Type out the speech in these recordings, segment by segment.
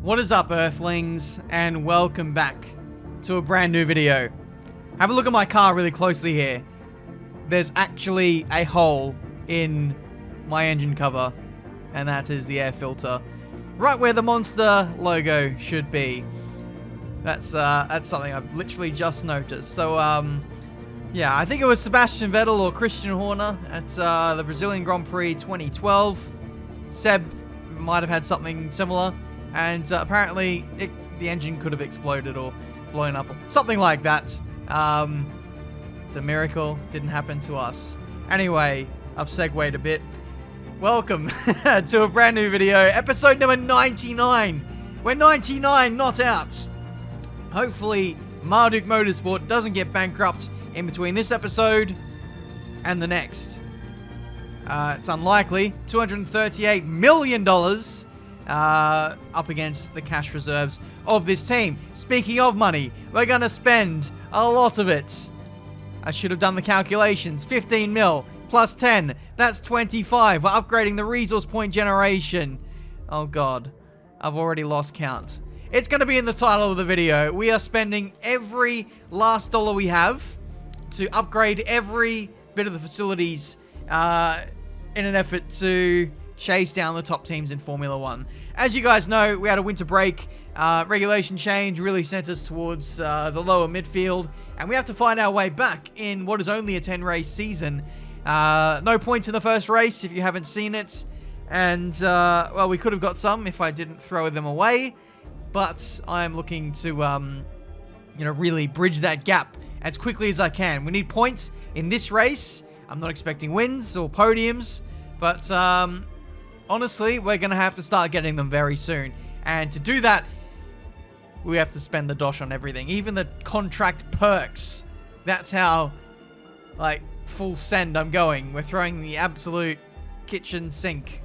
What is up, Earthlings, and welcome back to a brand new video. Have a look at my car really closely here. There's actually a hole in my engine cover, and that is the air filter, right where the Monster logo should be. That's something I've literally just noticed. So, yeah, I think it was Sebastian Vettel or Christian Horner at the Brazilian Grand Prix 2012. Seb might have had something similar. And apparently, the engine could have exploded or blown up or something like that. It's a miracle. Didn't happen to us. Anyway, I've segued a bit. Welcome to a brand new video. Episode number 99. We're 99, not out. Hopefully, Marduk Motorsport doesn't get bankrupt in between this episode and the next. It's unlikely. $238 million. Up against the cash reserves of this team. Speaking of money, we're going to spend a lot of it. I should have done the calculations. 15 mil plus 10. That's 25. We're upgrading the resource point generation. Oh god. I've already lost count. It's going to be in the title of the video. We are spending every last dollar we have to upgrade every bit of the facilities in an effort to chase down the top teams in Formula 1. As you guys know, we had a winter break. Regulation change really sent us towards the lower midfield, and we have to find our way back in what is only a 10-race season. No points in the first race if you haven't seen it, and well, we could have got some if I didn't throw them away, but I'm looking to really bridge that gap as quickly as I can. We need points in this race. I'm not expecting wins or podiums, but honestly, we're going to have to start getting them very soon. And to do that, we have to spend the dosh on everything. Even the contract perks. That's how, like, full send I'm going. We're throwing the absolute kitchen sink.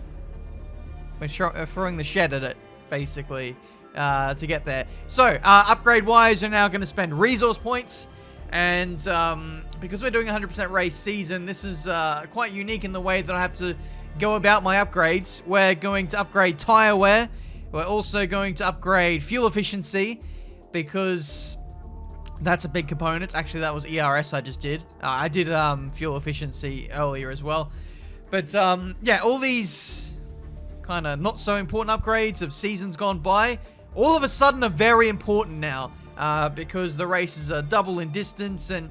We're throwing the shed at it, basically, to get there. So, upgrade-wise, we're now going to spend resource points. And because we're doing a 100% race season, this is quite unique in the way that I have to go about my upgrades. We're going to upgrade tire wear. We're also going to upgrade fuel efficiency, because that's a big component. Actually, that was ERS I just did. I did fuel efficiency earlier as well. But yeah, all these kind of not so important upgrades of seasons gone by, all of a sudden are very important now, because the races are double in distance, and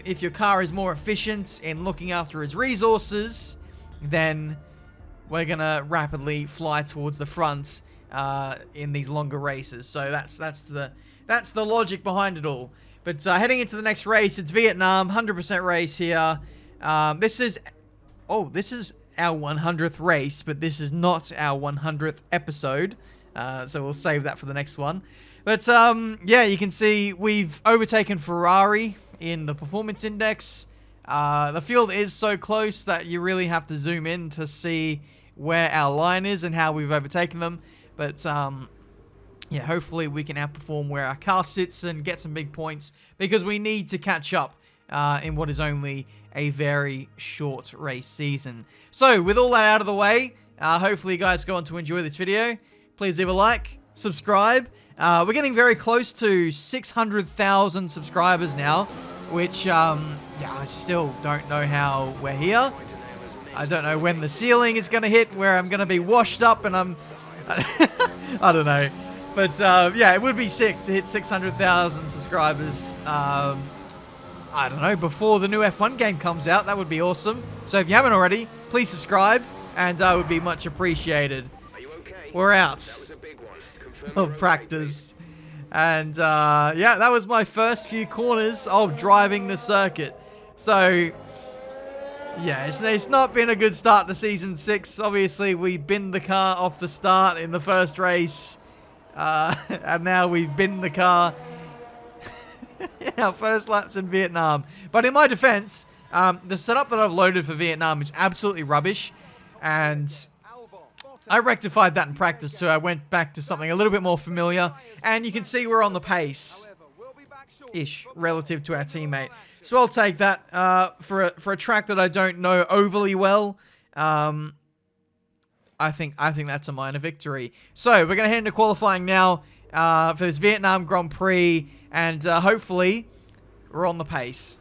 if your car is more efficient in looking after its resources, then we're going to rapidly fly towards the front in these longer races. So that's the logic behind it all. But heading into the next race, it's Vietnam, 100% race here. This is our 100th race, but this is not our 100th episode. So we'll save that for the next one. But yeah, you can see we've overtaken Ferrari in the performance index. The field is so close that you really have to zoom in to see where our line is and how we've overtaken them. But yeah, hopefully we can outperform where our car sits and get some big points, because we need to catch up in what is only a very short race season. So with all that out of the way, hopefully you guys go on to enjoy this video. Please leave a like, subscribe. We're getting very close to 600,000 subscribers now, which, yeah, I still don't know how we're here. I don't know when the ceiling is going to hit, where I'm going to be washed up and I'm... I don't know. But, yeah, it would be sick to hit 600,000 subscribers, I don't know, before the new F1 game comes out. That would be awesome. So if you haven't already, please subscribe, and that would be much appreciated. We're out of practice. And, yeah, that was my first few corners of driving the circuit. So, yeah, it's not been a good start to Season 6. Obviously, we binned the car off the start in the first race. And now we've binned the car in our first laps in Vietnam. But in my defense, the setup that I've loaded for Vietnam is absolutely rubbish. And I rectified that in practice too. I went back to something a little bit more familiar, and you can see we're on the pace-ish relative to our teammate. So I'll take that for a track that I don't know overly well. I think that's a minor victory. So we're going to head into qualifying now for this Vietnam Grand Prix, and hopefully we're on the pace.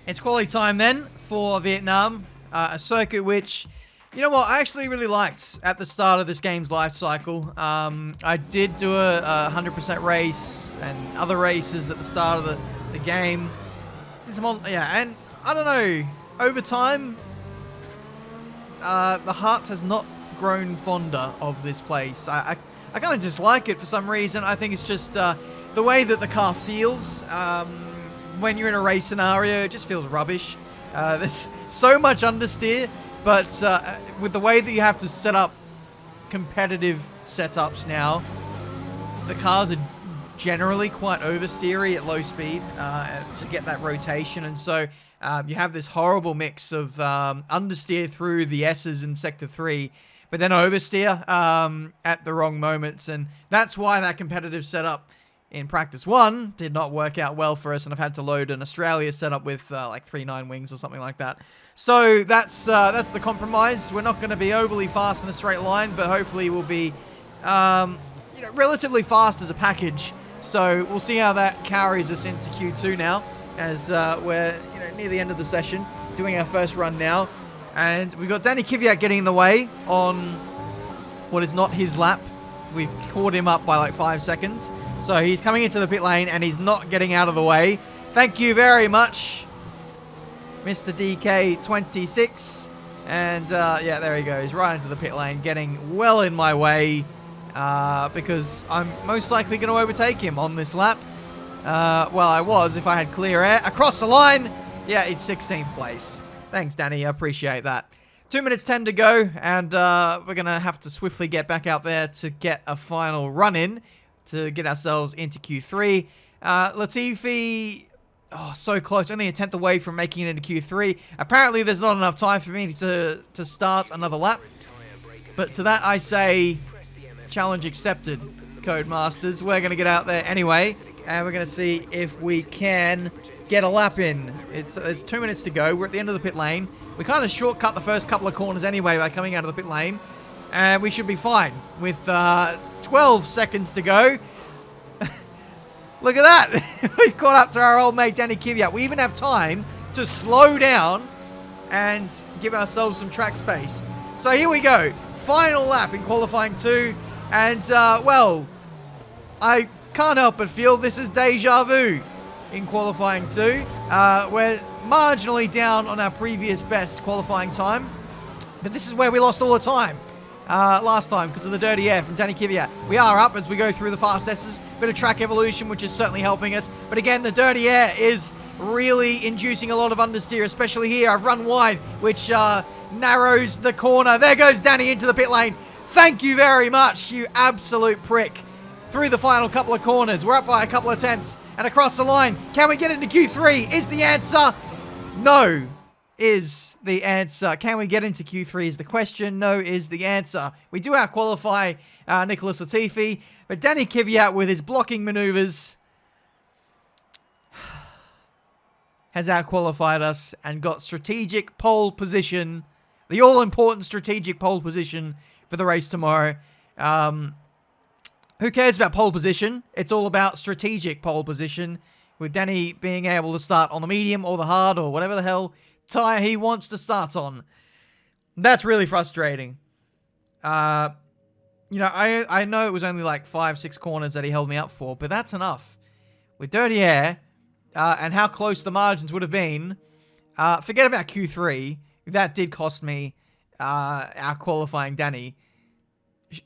It's quality time then for Vietnam, a circuit which, you know what, I actually really liked at the start of this game's life cycle. I did do a 100% race and other races at the start of the game. Yeah, and I don't know, over time, the heart has not grown fonder of this place. I kind of dislike it for some reason. I think it's just the way that the car feels. When you're in a race scenario, it just feels rubbish. There's so much understeer, but with the way that you have to set up competitive setups now, the cars are generally quite oversteery at low speed to get that rotation, and so you have this horrible mix of understeer through the S's in Sector 3, but then oversteer at the wrong moments, and that's why that competitive setup in Practice 1 did not work out well for us, and I've had to load an Australia setup with like 3.9 wings or something like that. So that's the compromise. We're not going to be overly fast in a straight line, but hopefully we'll be relatively fast as a package. So we'll see how that carries us into Q2 now, as we're near the end of the session, doing our first run now. And we've got Danny Kvyat getting in the way on what is not his lap. We've caught him up by like 5 seconds. So he's coming into the pit lane and he's not getting out of the way. Thank you very much, Mr. DK26. And yeah, there he goes, right into the pit lane, getting well in my way because I'm most likely going to overtake him on this lap. Well, I was if I had clear air. Across the line, yeah, it's 16th place. Thanks, Danny, I appreciate that. 2 minutes 10 to go, and we're going to have to swiftly get back out there to get a final run in to get ourselves into Q3. Latifi, oh, so close, only a 10th away from making it into Q3. Apparently there's not enough time for me to start another lap, but to that I say, challenge accepted, Codemasters. We're going to get out there anyway, and we're going to see if we can get a lap in. It's 2 minutes to go. We're at the end of the pit lane. We kind of shortcut the first couple of corners anyway by coming out of the pit lane, and we should be fine with 12 seconds to go. Look at that. We caught up to our old mate Danny Kvyat. We even have time to slow down and give ourselves some track space. So here we go. Final lap in qualifying 2. And, well, I can't help but feel this is deja vu in qualifying 2. We're marginally down on our previous best qualifying time, but this is where we lost all the time last time because of the dirty air from Danny Kvyat. We are up as we go through the fast S's, bit of track evolution, which is certainly helping us, but again, the dirty air is really inducing a lot of understeer, especially here. I've run wide, which narrows the corner. There goes Danny into the pit lane. Thank you very much, you absolute prick. Through the final couple of corners, we're up by a couple of tenths and across the line. Can we get into Q3 is the answer. No is the answer. Can we get into Q3 is the question. No is the answer. We do out-qualify Nicholas Latifi, but Danny Kvyat with his blocking maneuvers has out-qualified us and got strategic pole position, the all-important strategic pole position for the race tomorrow. Who cares about pole position? It's all about strategic pole position, with Danny being able to start on the medium or the hard or whatever the hell tyre he wants to start on. That's really frustrating. I know it was only like 5-6 corners that he held me up for, but that's enough. With dirty air, and how close the margins would have been, forget about Q3. That did cost me our qualifying Danny.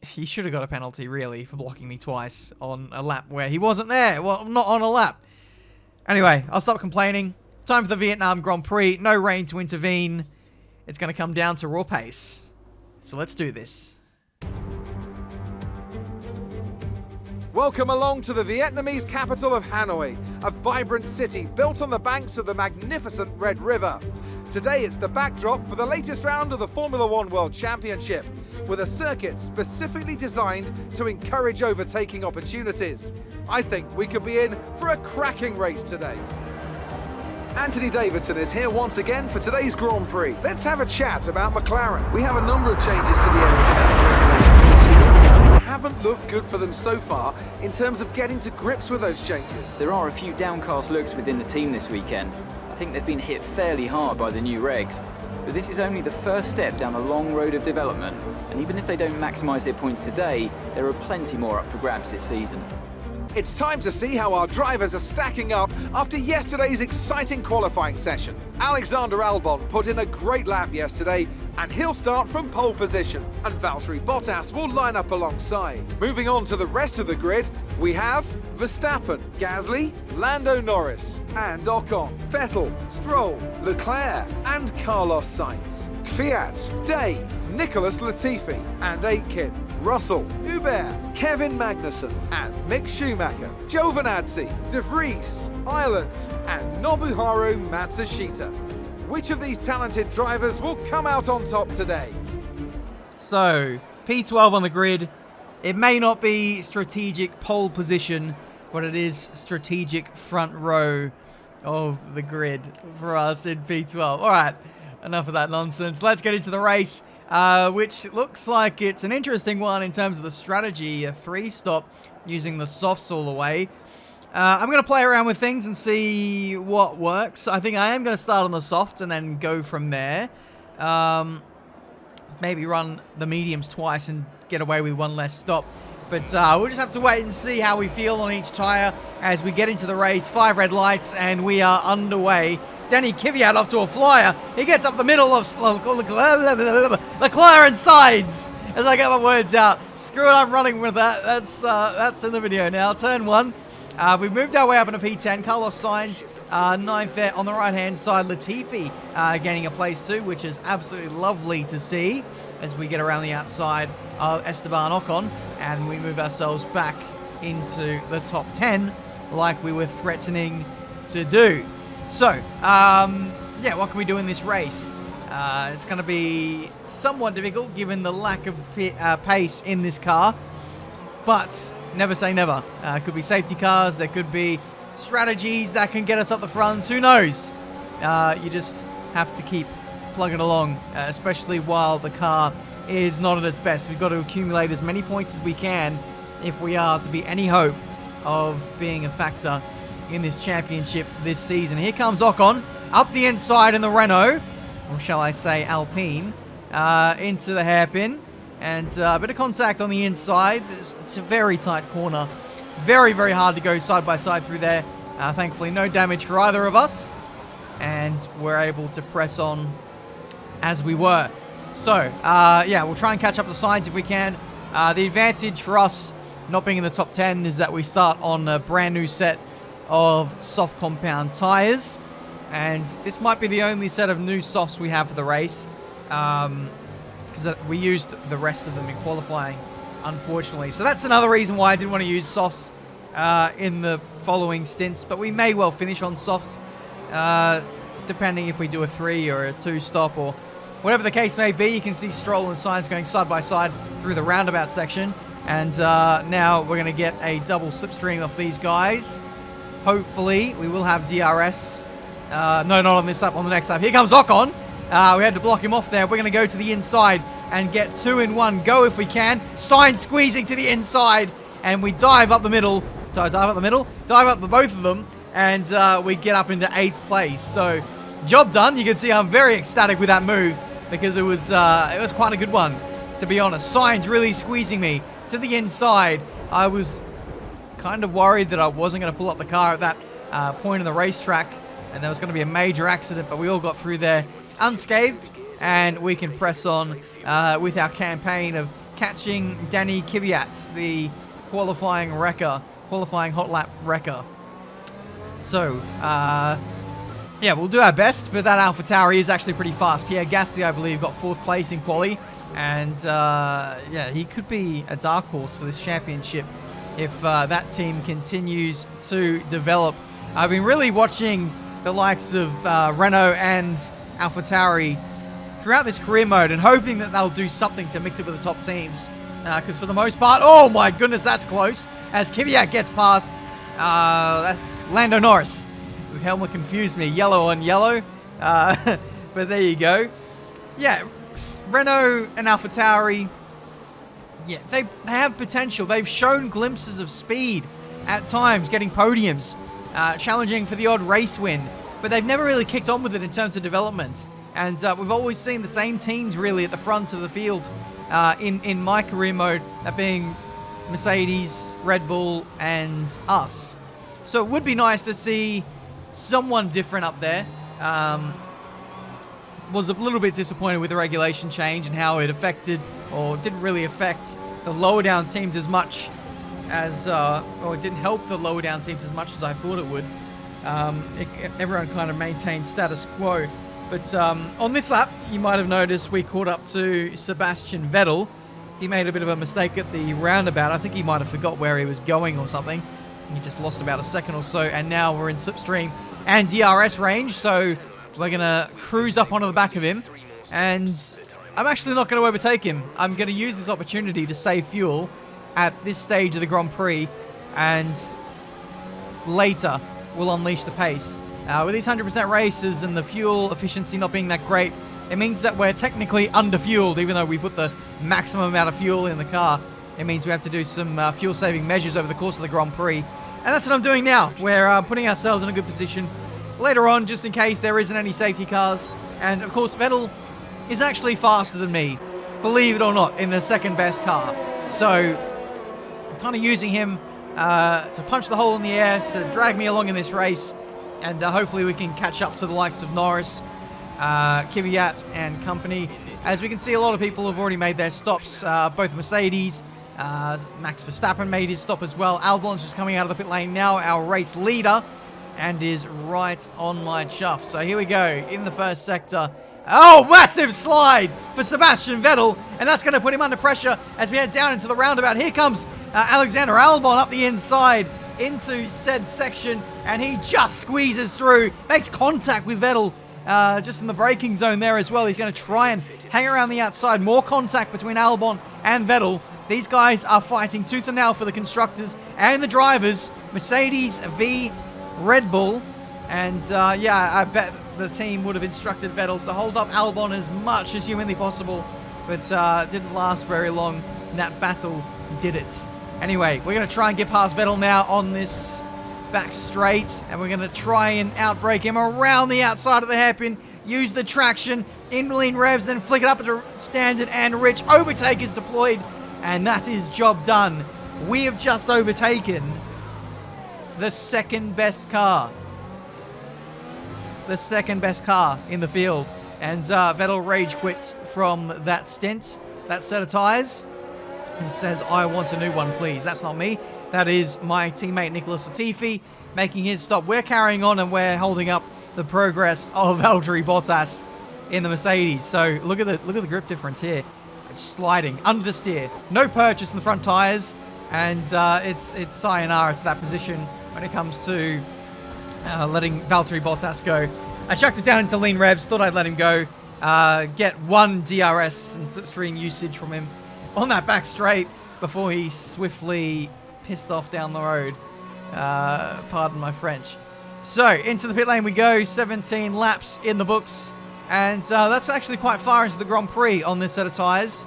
He should have got a penalty, really, for blocking me twice on a lap where he wasn't there. Well, not on a lap. Anyway, I'll stop complaining. Time for the Vietnam Grand Prix. No rain to intervene. It's going to come down to raw pace. So let's do this. Welcome along to the Vietnamese capital of Hanoi, a vibrant city built on the banks of the magnificent Red River. Today it's the backdrop for the latest round of the Formula One World Championship, with a circuit specifically designed to encourage overtaking opportunities. I think we could be in for a cracking race today. Anthony Davidson is here once again for today's Grand Prix. Let's have a chat about McLaren. We have a number of changes to the aerodynamic regulations this year, and some haven't looked good for them so far in terms of getting to grips with those changes. There are a few downcast looks within the team this weekend. I think they've been hit fairly hard by the new regs. But this is only the first step down a long road of development, and even if they don't maximise their points today, there are plenty more up for grabs this season. It's time to see how our drivers are stacking up after yesterday's exciting qualifying session. Alexander Albon put in a great lap yesterday, and he'll start from pole position, and Valtteri Bottas will line up alongside. Moving on to the rest of the grid, we have Verstappen, Gasly, Lando Norris, and Ocon, Vettel, Stroll, Leclerc, and Carlos Sainz, Kvyat, Day, Nicholas Latifi, and Aitken, Russell, Hubert, Kevin Magnussen, and Mick Schumacher, Giovinazzi, De Vries, Ireland, and Nobuharu Matsushita. Which of these talented drivers will come out on top today? So, P12 on the grid. It may not be strategic pole position, but it is strategic front row of the grid for us in P12. All right, enough of that nonsense. Let's get into the race, which looks like it's an interesting one in terms of the strategy. A 3-stop using the softs all the way. I'm going to play around with things and see what works. I think I am going to start on the softs and then go from there. Maybe run the mediums twice and get away with one less stop. But we'll just have to wait and see how we feel on each tyre as we get into the race. 5 red lights and we are underway. Danny Kvyat off to a flyer. He gets up the middle of Leclerc and sides. As I get my words out. Screw it, I'm running with that. That's in the video now. Turn 1. We've moved our way up into P10. Carlos Sainz, 9th there on the right-hand side. Latifi gaining a place too, which is absolutely lovely to see as we get around the outside of Esteban Ocon and we move ourselves back into the top 10 like we were threatening to do. So, yeah, what can we do in this race? It's going to be somewhat difficult given the lack of pace in this car, but never say never. Could be safety cars, there could be strategies that can get us up the front, who knows? You just have to keep plugging along, especially while the car is not at its best. We've got to accumulate as many points as we can if we are to be any hope of being a factor in this championship this season. Here comes Ocon, up the inside in the Renault, or shall I say Alpine, into the hairpin. And a bit of contact on the inside. It's a very tight corner. Very, very hard to go side by side through there. Thankfully, no damage for either of us. And we're able to press on as we were. So, yeah, we'll try and catch up the Sainz if we can. The advantage for us not being in the top 10 is that we start on a brand new set of soft compound tyres. And this might be the only set of new softs we have for the race. Because we used the rest of them in qualifying, unfortunately. So that's another reason why I didn't want to use softs in the following stints. But we may well finish on softs, depending if we do a 3 or a 2-stop or whatever the case may be. You can see Stroll and Sainz going side by side through the roundabout section. And now we're going to get a double slipstream off these guys. Hopefully, we will have DRS. No, not on this lap, on the next lap. Here comes Ocon. We had to block him off there. We're going to go to the inside and get 2 in 1 go if we can. Sainz squeezing to the inside. And we dive up the middle. Dive up the middle? Dive up the both of them. And we get up into 8th place. So, job done. You can see I'm very ecstatic with that move. Because it was quite a good one, to be honest. Sainz really squeezing me to the inside. I was kind of worried that I wasn't going to pull up the car at that point in the racetrack. And there was going to be a major accident. But we all got through there unscathed, and we can press on with our campaign of catching Danny Kvyat, the qualifying hot lap wrecker. So, yeah, we'll do our best, but that AlphaTauri is actually pretty fast. Pierre Gasly, I believe, got 4th place in quali, and yeah, he could be a dark horse for this championship if that team continues to develop. I've been really watching the likes of Renault and AlphaTauri throughout this career mode and hoping that they'll do something to mix it with the top teams. Because for the most part, oh my goodness, that's close. As Kvyat gets past, that's Lando Norris. The helmet confused me, yellow on yellow. But there you go. Yeah, Renault and AlphaTauri, yeah, they have potential. They've shown glimpses of speed at times, getting podiums, challenging for the odd race win. But they've never really kicked on with it in terms of development. And we've always seen the same teams really at the front of the field in my career mode, that being Mercedes, Red Bull, and us. So it would be nice to see someone different up there. Was a little bit disappointed with the regulation change and how it affected, or didn't really affect, the lower down teams as much as, or it didn't help the lower down teams as much as I thought it would. Everyone kind of maintained status quo. But on this lap, you might have noticed we caught up to Sebastian Vettel. He made a bit of a mistake at the roundabout. I think he might have forgot where he was going or something. He just lost about a second or so, and now we're in slipstream and DRS range, so we're going to cruise up onto the back of him. And I'm actually not going to overtake him. I'm going to use this opportunity to save fuel at this stage of the Grand Prix, and later we'll unleash the pace. With these 100% races and the fuel efficiency not being that great, it means that we're technically under-fueled, even though we put the maximum amount of fuel in the car. It means we have to do some fuel-saving measures over the course of the Grand Prix. And that's what I'm doing now. We're putting ourselves in a good position later on, just in case there isn't any safety cars. And, of course, Vettel is actually faster than me, believe it or not, in the second best car. So I'm kind of using him to punch the hole in the air, to drag me along in this race. And hopefully we can catch up to the likes of Norris, Kvyat and company. As we can see, a lot of people have already made their stops. Both Mercedes, Max Verstappen made his stop as well. Albon's just coming out of the pit lane now, our race leader, and is right on my chuff. So here we go, in the first sector. Oh, massive slide for Sebastian Vettel, and that's going to put him under pressure as we head down into the roundabout. Here comes Alexander Albon up the inside into said section, and he just squeezes through, makes contact with Vettel just in the braking zone there as well. He's going to try and hang around the outside. More contact between Albon and Vettel. These guys are fighting tooth and nail for the constructors and the drivers. Mercedes v Red Bull. And yeah, I bet the team would have instructed Vettel to hold up Albon as much as humanly possible, but didn't last very long. And that battle did it. Anyway, we're going to try and get past Vettel now on this back straight, and we're going to try and outbrake him around the outside of the hairpin, use the traction, in lean revs, then flick it up into standard and rich. Overtake is deployed, and that is job done. We have just overtaken the second best car. The second best car in the field. And Vettel rage quits from that stint, that set of tyres, and says, I want a new one, please. That's not me. That is my teammate Nicholas Latifi making his stop. We're carrying on, and we're holding up the progress of Valtteri Bottas in the Mercedes. So look at the grip difference here. It's sliding, understeer, no purchase in the front tyres, and it's sayonara to that position when it comes to letting Valtteri Bottas go. I chucked it down into lean revs, thought I'd let him go, get one DRS and slipstream usage from him on that back straight before he swiftly pissed off down the road. Pardon my French. So, into the pit lane we go. 17 laps in the books. And that's actually quite far into the Grand Prix on this set of tyres.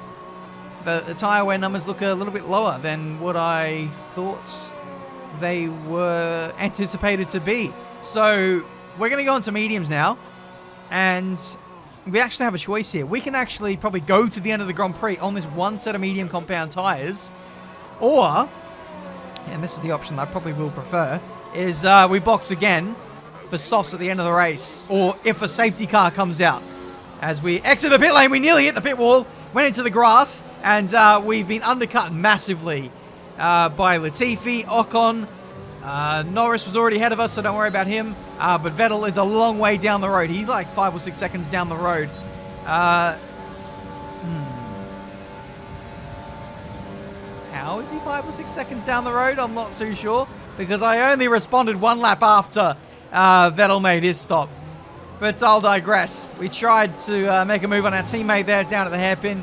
The tyre wear numbers look a little bit lower than what I thought they were anticipated to be. So, we're going to go into mediums now. And we actually have a choice here. We can actually probably go to the end of the Grand Prix on this one set of medium compound tyres. Or, and this is the option that I probably will prefer, is we box again for softs at the end of the race. Or if a safety car comes out. As we exit the pit lane, we nearly hit the pit wall, went into the grass, and we've been undercut massively by Latifi, Ocon. Norris was already ahead of us, so don't worry about him. But Vettel is a long way down the road. He's like 5 or 6 seconds down the road. How is he 5 or 6 seconds down the road? I'm not too sure, because I only responded 1 lap after Vettel made his stop. But I'll digress. We tried to make a move on our teammate there down at the hairpin.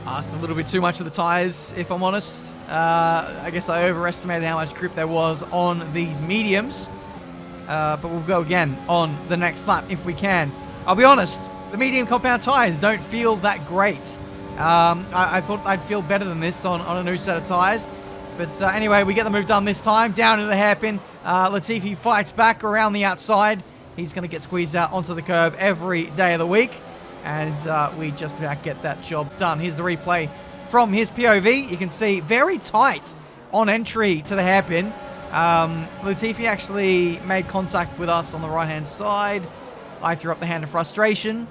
Asked a little bit too much of the tyres, if I'm honest. I guess I overestimated how much grip there was on these mediums. But we'll go again on the next lap if we can. I'll be honest, the medium compound tyres don't feel that great. I thought I'd feel better than this on a new set of tyres. But anyway, we get the move done this time. Down into the hairpin. Latifi fights back around the outside. He's going to get squeezed out onto the curb every day of the week. And we just about get that job done. Here's the replay from his POV. You can see very tight on entry to the hairpin. Latifi actually made contact with us on the right-hand side. I threw up the hand of frustration.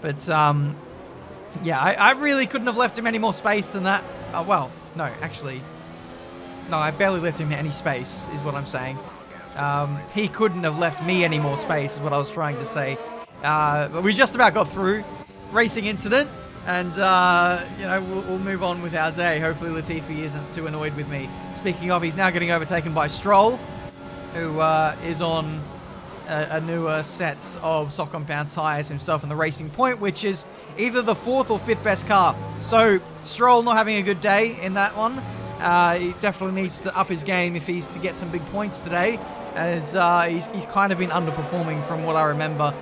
But, yeah, I really couldn't have left him any more space than that. Well, no, actually. No, I barely left him any space, is what I'm saying. He couldn't have left me any more space, is what I was trying to say. But we just about got through. Racing incident. And, you know, we'll move on with our day. Hopefully Latifi isn't too annoyed with me. Speaking of, he's now getting overtaken by Stroll, who is on a newer set of soft compound tyres himself in the Racing Point, which is either the 4th or 5th best car. So Stroll not having a good day in that one. He definitely needs to up his game if he's to get some big points today, as he's kind of been underperforming from what I remember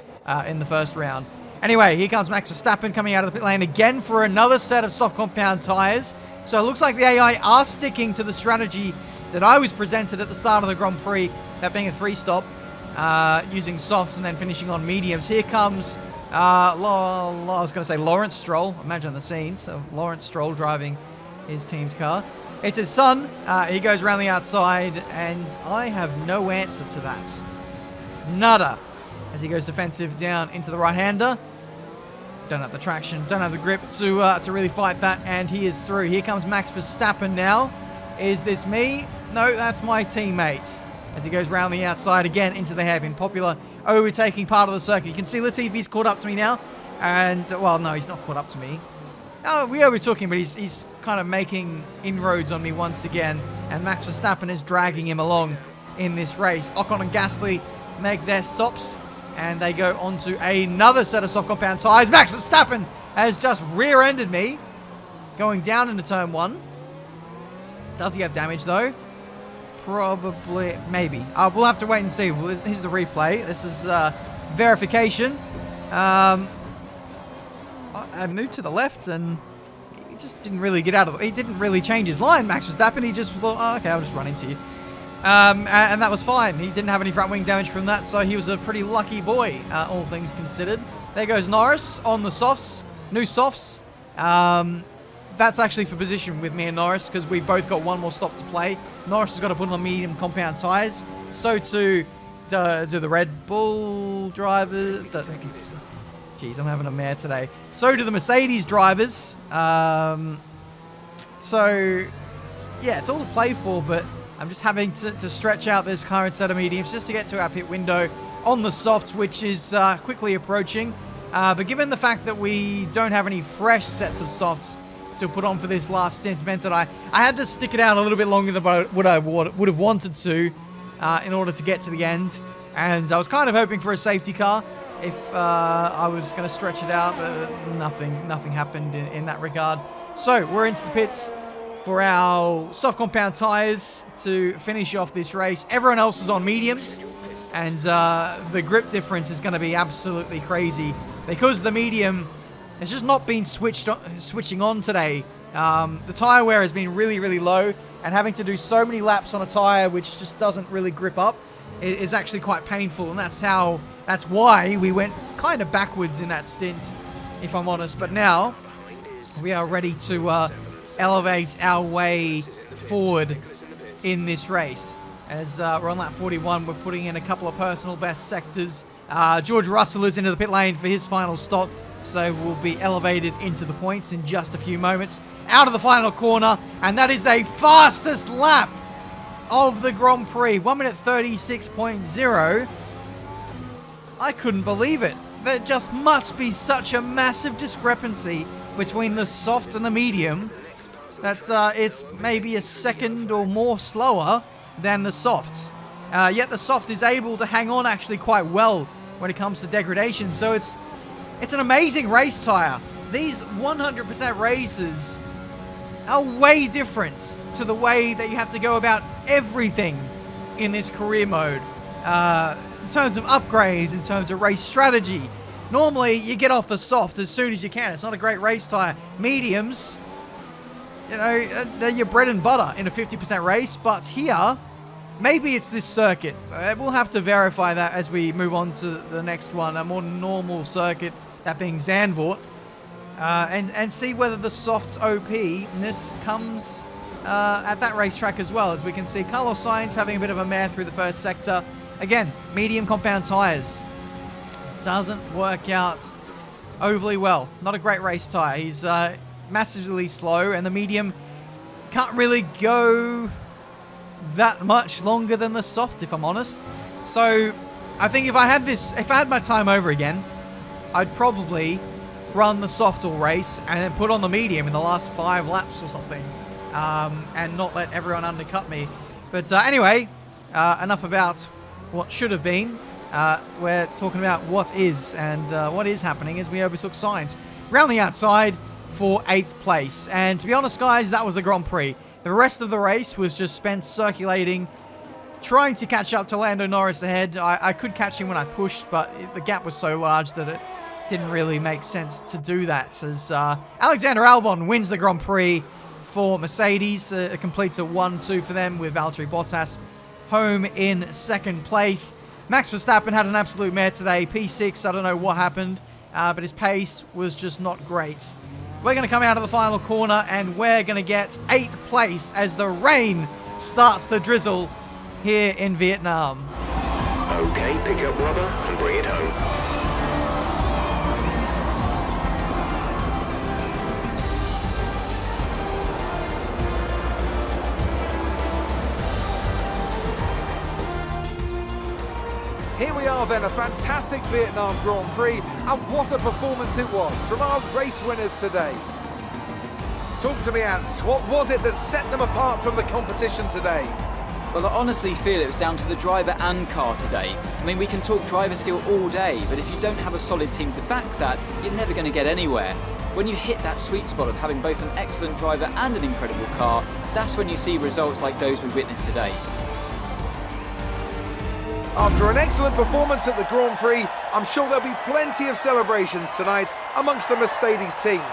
in the first round. Anyway, here comes Max Verstappen coming out of the pit lane again for another set of soft compound tyres. So it looks like the AI are sticking to the strategy that I was presented at the start of the Grand Prix, that being a 3-stop, using softs and then finishing on mediums. Here comes, I was going to say Lawrence Stroll. Imagine the scene. So Lawrence Stroll driving his team's car. It's his son. He goes around the outside, and I have no answer to that. Nada. As he goes defensive down into the right-hander. Don't have the traction, don't have the grip to really fight that, and he is through. Here comes Max Verstappen now. Is this me? No, that's my teammate. As he goes round the outside again into the hairpin. Popular overtaking part of the circuit. You can see Latifi's caught up to me now. And, well, no, he's not caught up to me. Oh, we overtook him, but he's kind of making inroads on me once again. And Max Verstappen is dragging him along in this race. Ocon and Gasly make their stops. And they go on to another set of soft compound tyres. Max Verstappen has just rear-ended me. Going down into turn 1. Does he have damage, though? Probably. Maybe. We'll have to wait and see. Well, here's the replay. This is verification. I moved to the left, and he just didn't really get out of it. He didn't really change his line, Max Verstappen. He just thought, oh, okay, I'll just run into you. And that was fine. He didn't have any front wing damage from that, so he was a pretty lucky boy, all things considered. There goes Norris on the softs, new softs. That's actually for position with me and Norris, because we both got one more stop to play. Norris has got to put on medium compound tyres. So too do the Red Bull drivers. Jeez, I'm having a mare today. So do the Mercedes drivers. So, yeah, it's all to play for, but I'm just having to stretch out this current set of mediums just to get to our pit window on the softs, which is quickly approaching. But given the fact that we don't have any fresh sets of softs to put on for this last stint, meant that I had to stick it out a little bit longer than what I would have wanted to in order to get to the end. And I was kind of hoping for a safety car if I was going to stretch it out, but nothing happened in that regard. So we're into the pits for our soft compound tyres to finish off this race. Everyone else is on mediums, and the grip difference is going to be absolutely crazy because the medium has just not been switching on today. The tyre wear has been really, really low, and having to do so many laps on a tyre which just doesn't really grip up is actually quite painful, and that's why we went kind of backwards in that stint, if I'm honest. But now we are ready to elevate our way forward in this race. As we're on lap 41, we're putting in a couple of personal best sectors. George Russell is into the pit lane for his final stop, so we'll be elevated into the points in just a few moments. Out of the final corner, and that is the fastest lap of the Grand Prix, 1 minute 36.0. I couldn't believe it. There just must be such a massive discrepancy between the soft and the medium. That's it's maybe a second or more slower than the soft. Yet the soft is able to hang on actually quite well when it comes to degradation. So it's an amazing race tire. These 100% races are way different to the way that you have to go about everything in this career mode. In terms of upgrades, in terms of race strategy. Normally, you get off the soft as soon as you can. It's not a great race tire. Mediums, you know, they're your bread and butter in a 50% race. But here, maybe it's this circuit. We'll have to verify that as we move on to the next one, a more normal circuit, that being Zandvoort. And see whether the soft's OP-ness comes at that racetrack as well. As we can see, Carlos Sainz having a bit of a mare through the first sector. Again, medium compound tires. Doesn't work out overly well. Not a great race tire. He's massively slow, and the medium can't really go that much longer than the soft, if I'm honest. So I think if I had my time over again, I'd probably run the soft all race and then put on the medium in the last 5 laps or something, and not let everyone undercut me. But anyway, enough about what should have been. We're talking about what is, and what is happening as we overtook Sainz round the outside for 8th place. And to be honest, guys, that was the Grand Prix. The rest of the race was just spent circulating, trying to catch up to Lando Norris ahead. I could catch him when I pushed, but the gap was so large that it didn't really make sense to do that. As Alexander Albon wins the Grand Prix for Mercedes. It completes a 1-2 for them, with Valtteri Bottas home in 2nd place. Max Verstappen had an absolute mare today, P6. I don't know what happened, but his pace was just not great. We're going to come out of the final corner, and we're going to get 8th place as the rain starts to drizzle here in Vietnam. Okay, pick up rubber and bring it home. Here we are then, a fantastic Vietnam Grand Prix, and what a performance it was from our race winners today. Talk to me, Ant. What was it that set them apart from the competition today? Well, I honestly feel it was down to the driver and car today. I mean, we can talk driver skill all day, but if you don't have a solid team to back that, you're never going to get anywhere. When you hit that sweet spot of having both an excellent driver and an incredible car, that's when you see results like those we witnessed today. After an excellent performance at the Grand Prix, I'm sure there'll be plenty of celebrations tonight amongst the Mercedes team,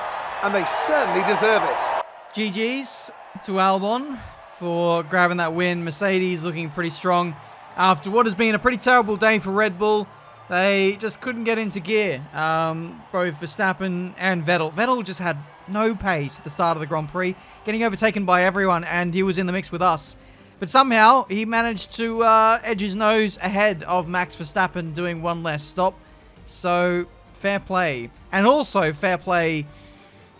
and they certainly deserve it. GG's to Albon for grabbing that win. Mercedes looking pretty strong after what has been a pretty terrible day for Red Bull. They just couldn't get into gear, both Verstappen and Vettel. Vettel just had no pace at the start of the Grand Prix, getting overtaken by everyone, and he was in the mix with us. But somehow, he managed to edge his nose ahead of Max Verstappen, doing one less stop. So, fair play. And also, fair play,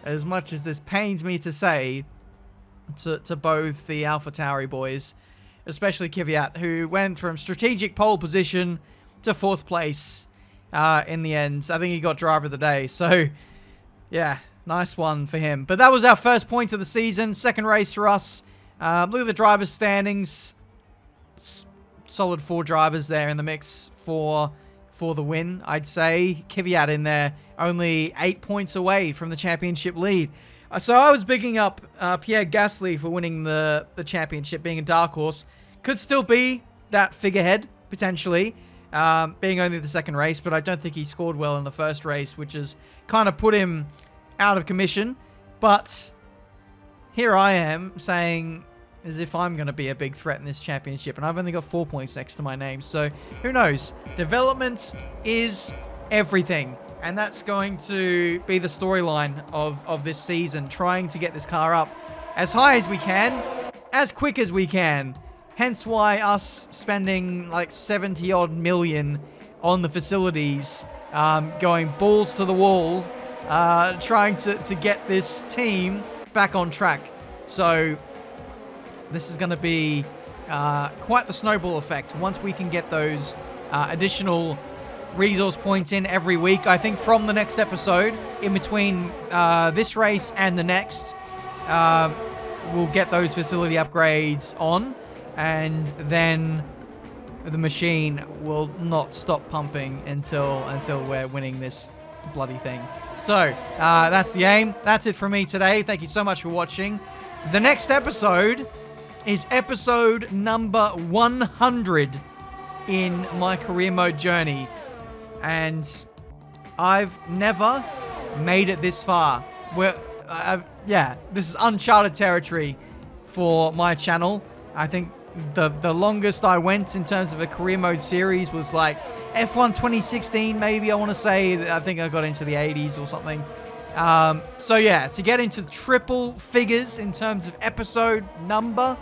as much as this pains me to say, to both the AlphaTauri boys, especially Kvyat, who went from strategic pole position to 4th place in the end. I think he got driver of the day. So, yeah, nice one for him. But that was our first point of the season. 2nd race for us. Look at the drivers' standings. Solid 4 drivers there in the mix for the win, I'd say. Kvyat in there, only 8 points away from the championship lead. So I was bigging up Pierre Gasly for winning the championship, being a dark horse. Could still be that figurehead, potentially, being only the 2nd race, but I don't think he scored well in the 1st race, which has kind of put him out of commission. But here I am saying as if I'm going to be a big threat in this championship, and I've only got 4 points next to my name, so who knows? Development is everything, and that's going to be the storyline of this season, trying to get this car up as high as we can, as quick as we can. Hence why us spending like 70 odd million on the facilities, going balls to the wall, trying to get this team back on track. So this is going to be quite the snowball effect once we can get those additional resource points in every week. I think from the next episode, in between this race and the next, we'll get those facility upgrades on, and then the machine will not stop pumping until we're winning this bloody thing. So, that's the aim. That's it from me today. Thank you so much for watching. The next episode is episode number 100 in my career mode journey. And I've never made it this far. Yeah, this is uncharted territory for my channel. I think the longest I went in terms of a career mode series was like F1 2016, maybe, I want to say. I think I got into the 80s or something. So yeah, to get into triple figures in terms of episode number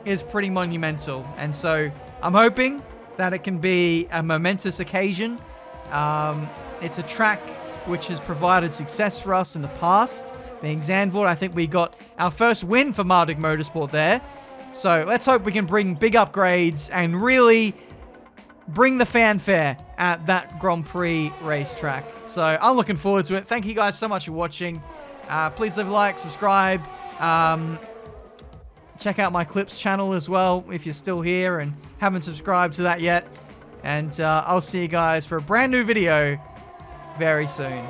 is pretty monumental. And so I'm hoping that it can be a momentous occasion. It's a track which has provided success for us in the past, being Zandvoort. I think we got our first win for Marduk Motorsport there. So let's hope we can bring big upgrades and really bring the fanfare at that Grand Prix racetrack. So I'm looking forward to it. Thank you guys so much for watching. Please leave a like, subscribe. Check out my Clips channel as well if you're still here and haven't subscribed to that yet. And I'll see you guys for a brand new video very soon.